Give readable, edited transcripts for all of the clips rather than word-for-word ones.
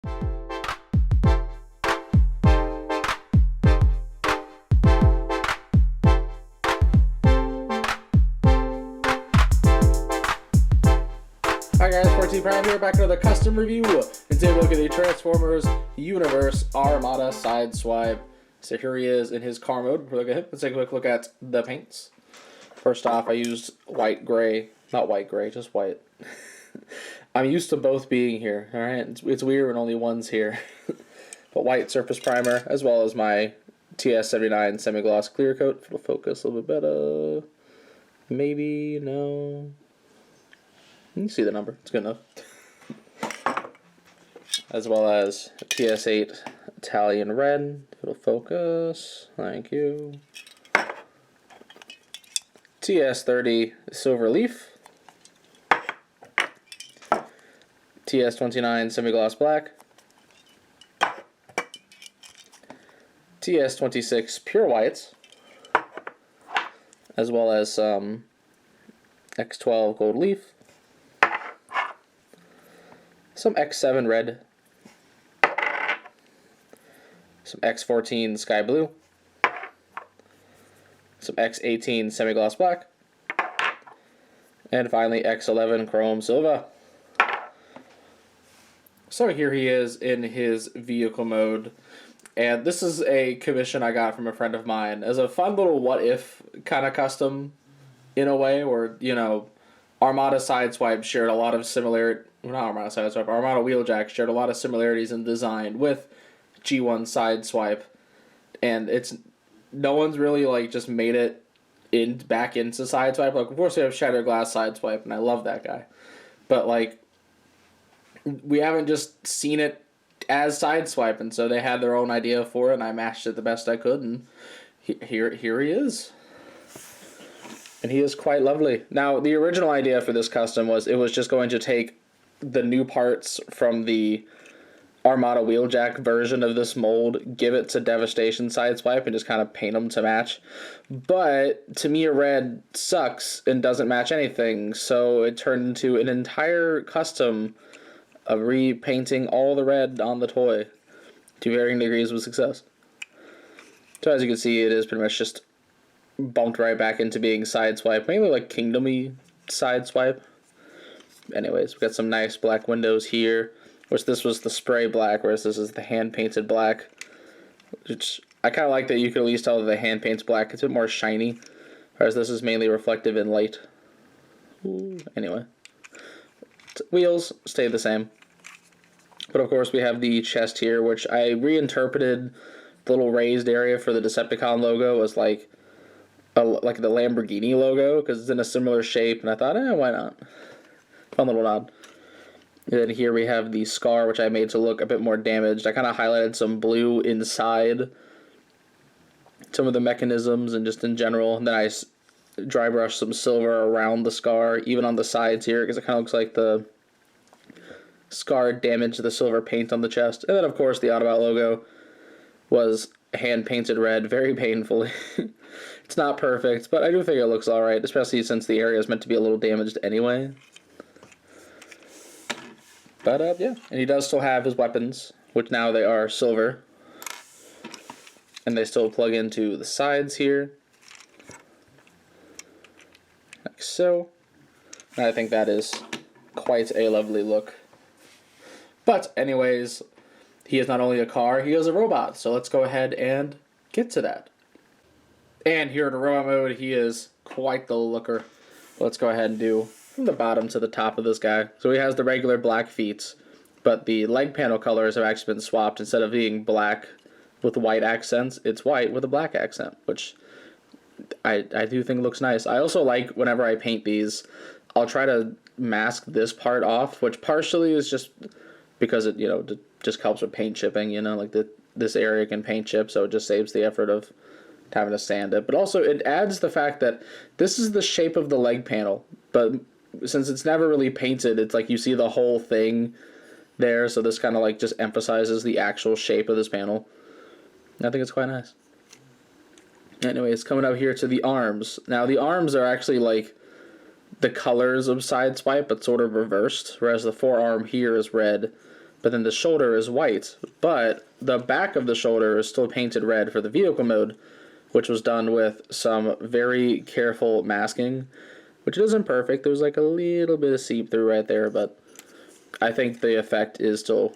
Hi guys, 14 Prime here, back with another custom review. And today we look at the Transformers Universe Armada Sideswipe. So here he is in his car mode. We'll look at him. Let's take a quick look at the paints. First off, I used white gray, not white gray, just white. I'm used to both being here. All right, it's weird when only one's here. But white surface primer, as well as my TS79 semi-gloss clear coat. It'll focus a little bit better. Maybe no. You can see the number. It's good enough. As well as TS8 Italian red. It'll focus. Thank you. TS30 silver leaf. TS29 semi-gloss black. TS26 pure whites. As well as some X12 gold leaf. Some X7 red, some X14 sky blue, some X18 semi-gloss black, and finally X11 chrome silver. So here he is in his vehicle mode, and this is a commission I got from a friend of mine as a fun little what-if kind of custom, in a way, where, you know, Armada Sideswipe shared a lot of similar. Not Armada Sideswipe, Armada Wheeljack shared a lot of similarities in design with G1 Sideswipe, and it's no one's really like just made it back into Sideswipe. Like, of course, we have Shattered Glass Sideswipe, and I love that guy, but like we haven't just seen it as Sideswipe, and so they had their own idea for it, and I matched it the best I could, and here he is. And he is quite lovely. Now, the original idea for this custom was it was just going to take the new parts from the Armada Wheeljack version of this mold, give it to Devastation Sideswipe, and just kind of paint them to match. But Tamiya Red sucks and doesn't match anything, so it turned into an entire custom of repainting all the red on the toy to varying degrees of success. So as you can see, it is pretty much just bumped right back into being Sideswipe, mainly like Kingdom-y Sideswipe. Anyways, we've got some nice black windows here, which this was the spray black, whereas this is the hand-painted black. Which I kind of like that you can at least tell that the hand-paint's black. It's a bit more shiny, whereas this is mainly reflective in light. Ooh, anyway. Wheels stay the same. But of course we have the chest here, which I reinterpreted the little raised area for the Decepticon logo as like the Lamborghini logo, because it's in a similar shape, and I thought, why not? Fun little nod. And then here we have the scar, which I made to look a bit more damaged. I kind of highlighted some blue inside some of the mechanisms and just in general. And then I dry brushed some silver around the scar, even on the sides here, because it kind of looks like the scar damaged the silver paint on the chest. And then, of course, the Autobot logo was hand-painted red, very painfully. It's not perfect, but I do think it looks alright, especially since the area is meant to be a little damaged anyway. But, yeah. And he does still have his weapons, which now they are silver. And they still plug into the sides here. Like so. And I think that is quite a lovely look. But, anyways, he is not only a car, he is a robot. So let's go ahead and get to that. And here in robot mode, he is quite the looker. Let's go ahead and do from the bottom to the top of this guy. So he has the regular black feet, but the leg panel colors have actually been swapped. Instead of being black with white accents, it's white with a black accent, which I do think looks nice. I also like, whenever I paint these, I'll try to mask this part off, which partially is just because it, just helps with paint chipping, like this area can paint chip, so it just saves the effort of having to sand it. But also it adds the fact that this is the shape of the leg panel, but since it's never really painted, it's like you see the whole thing there, so this kind of like just emphasizes the actual shape of this panel. I think it's quite nice. Anyways, coming up here to the arms. Now the arms are actually like the colors of Sideswipe, but sort of reversed, whereas the forearm here is red, but then the shoulder is white, but the back of the shoulder is still painted red for the vehicle mode, which was done with some very careful masking, which isn't perfect. There's like a little bit of seep through right there, but I think the effect is still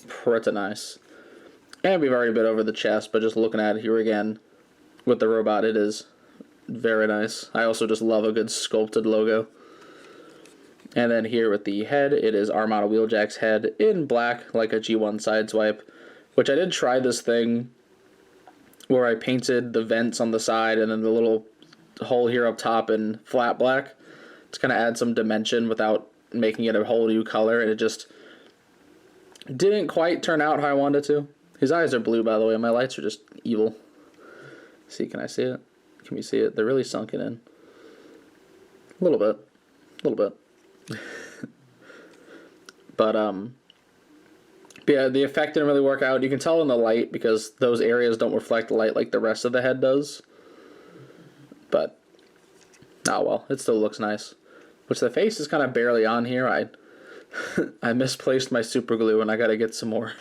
pretty nice. And we've already been over the chest, but just looking at it here again with the robot, it is very nice. I also just love a good sculpted logo. And then here with the head, it is Armada Wheeljack's head in black, like a G1 Sideswipe, which I did try this thing where I painted the vents on the side and then the little hole here up top in flat black to kind of add some dimension without making it a whole new color, and it just didn't quite turn out how I wanted it to. His eyes are blue, by the way, and my lights are just evil. See, can I see it? Can we see it? They're really sunken in. A little bit. A little bit. But yeah, the effect didn't really work out. You can tell in the light because those areas don't reflect light like the rest of the head does. But, oh well, it still looks nice. Which the face is kind of barely on here. I misplaced my super glue and I gotta get some more.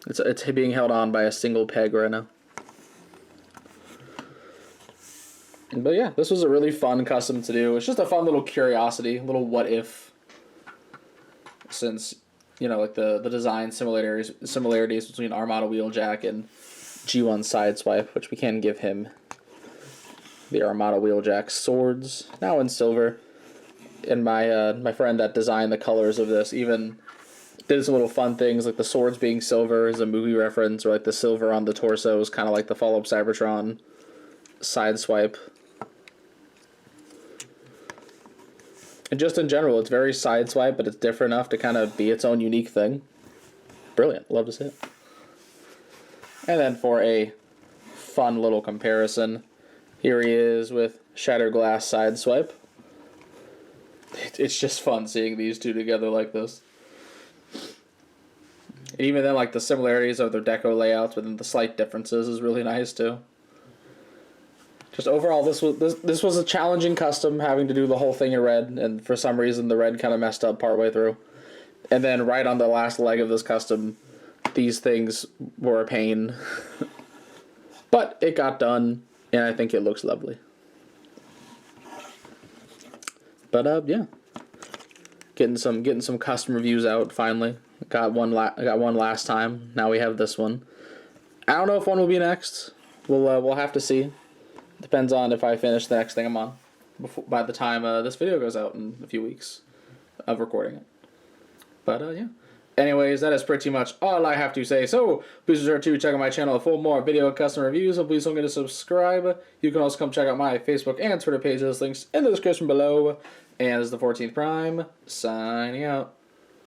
It's being held on by a single peg right now. But yeah, this was a really fun custom to do. It's just a fun little curiosity, a little what if. Since, you know, like the design similarities between Armada Wheeljack and G1 Sideswipe, which we can give him the Armada Wheeljack swords, now in silver. And my friend that designed the colors of this even did some little fun things, like the swords being silver is a movie reference, or like the silver on the torso is kind of like the follow-up Cybertron Sideswipe. And just in general, it's very Sideswipe, but it's different enough to kind of be its own unique thing. Brilliant. Love to see it. And then for a fun little comparison, here he is with Shattered Glass Sideswipe. It's just fun seeing these two together like this. And even then, like, the similarities of their deco layouts, but then the slight differences is really nice, too. Just overall, this was a challenging custom, having to do the whole thing in red, and for some reason the red kind of messed up partway through. And then right on the last leg of this custom, these things were a pain. But it got done, and I think it looks lovely. But yeah, getting some custom reviews out finally. Got one last time. Now we have this one. I don't know if one will be next. We'll have to see. Depends on if I finish the next thing I'm on by the time this video goes out in a few weeks of recording it. But yeah. Anyways, that is pretty much all I have to say. So please be sure to check out my channel for more video and custom reviews. And please don't forget to subscribe. You can also come check out my Facebook and Twitter pages. Links in the description below. And this is the 14th Prime, signing out.